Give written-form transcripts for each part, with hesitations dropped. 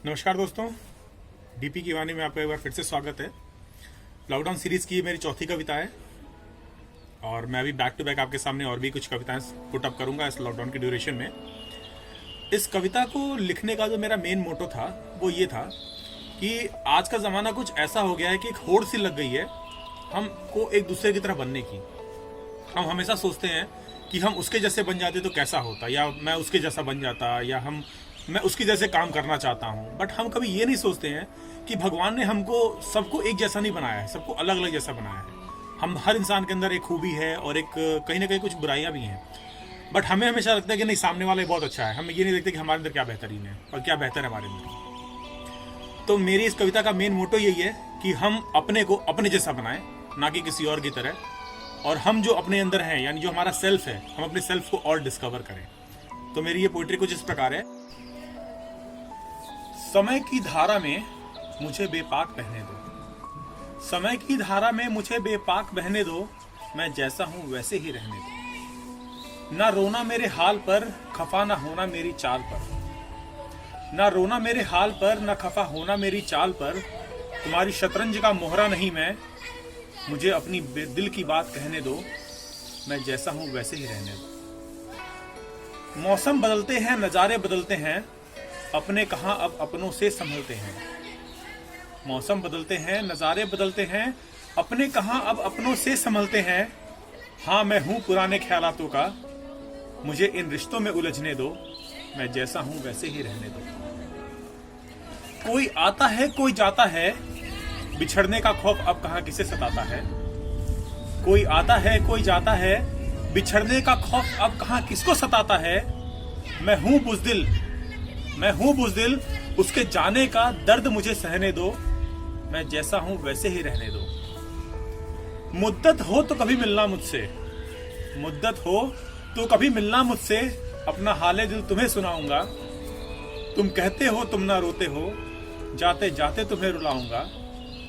नमस्कार दोस्तों, डीपी की वाणी में आपका एक बार फिर से स्वागत है। लॉकडाउन सीरीज की मेरी चौथी कविता है और मैं अभी बैक टू बैक आपके सामने और भी कुछ कविताएं पुट अप करूंगा इस लॉकडाउन की ड्यूरेशन में। इस कविता को लिखने का जो मेरा मेन मोटो था वो ये था कि आज का ज़माना कुछ ऐसा हो गया है कि एक होड़ सी लग गई है हमको एक दूसरे की तरह बनने की। हम हमेशा सोचते हैं कि हम उसके जैसे बन जाते तो कैसा होता, या मैं उसके जैसा बन जाता, या मैं उसकी जैसे काम करना चाहता हूँ। बट हम कभी ये नहीं सोचते हैं कि भगवान ने हमको सबको एक जैसा नहीं बनाया है, सबको अलग अलग जैसा बनाया है। हम हर इंसान के अंदर एक खूबी है और एक कहीं ना कहीं कुछ बुराइयां भी हैं। बट हमें हमेशा लगता है कि नहीं, सामने वाला बहुत अच्छा है। हम ये नहीं देखते कि हमारे अंदर क्या बेहतरीन है और क्या बेहतर है हमारे अंदर। तो मेरी इस कविता का मेन मोटो यही है कि हम अपने को अपने जैसा बनाएं, ना कि किसी और की तरह। और हम जो अपने अंदर हैं, यानी जो हमारा सेल्फ है, हम अपने सेल्फ को और डिस्कवर करें। तो मेरी ये पोइट्री कुछ इस प्रकार है। समय की धारा में मुझे बेपाक बहने दो, समय की धारा में मुझे बेपाक बहने दो, मैं जैसा हूं वैसे ही रहने दो। ना रोना मेरे हाल पर, खफा ना होना मेरी चाल पर, ना रोना मेरे हाल पर, ना खफा होना मेरी चाल पर। तुम्हारी शतरंज का मोहरा नहीं मैं, मुझे अपनी दिल की बात कहने दो, मैं जैसा हूं वैसे ही रहने दो। मौसम बदलते हैं, नजारे बदलते हैं, अपने कहां अब अपनों से संभलते हैं। मौसम बदलते हैं, नजारे बदलते हैं, अपने कहां अब अपनों से संभलते हैं। हाँ, मैं हूं पुराने ख्यालातों का, मुझे इन रिश्तों में उलझने दो, मैं जैसा हूं वैसे ही रहने दो। कोई आता है कोई जाता है, बिछड़ने का खौफ अब कहां किसे सताता है। कोई आता है कोई जाता है, बिछड़ने का खौफ अब कहां किसको सताता है। मैं हूं बुज़दिल, मैं हूं बुज़दिल, उसके जाने का दर्द मुझे सहने दो, मैं जैसा हूं वैसे ही रहने दो। मुद्दत हो तो कभी मिलना मुझसे, मुद्दत हो तो कभी मिलना मुझसे, अपना हाले दिल तुम्हें सुनाऊंगा। तुम कहते हो तुम ना रोते हो, जाते जाते तुम्हें रुलाऊंगा।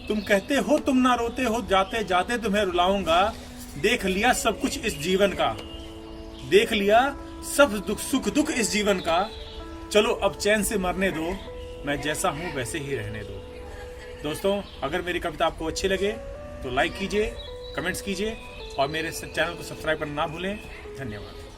तुम कहते हो तुम ना रोते हो, जाते जाते तुम्हें रुलाऊंगा। देख लिया सब कुछ इस जीवन का, देख लिया सब सुख दुख इस जीवन का, चलो अब चैन से मरने दो, मैं जैसा हूं वैसे ही रहने दो। दोस्तों, अगर मेरी कविता आपको अच्छी लगे तो लाइक कीजिए, कमेंट्स कीजिए और मेरे चैनल को सब्सक्राइब करना ना भूलें। धन्यवाद।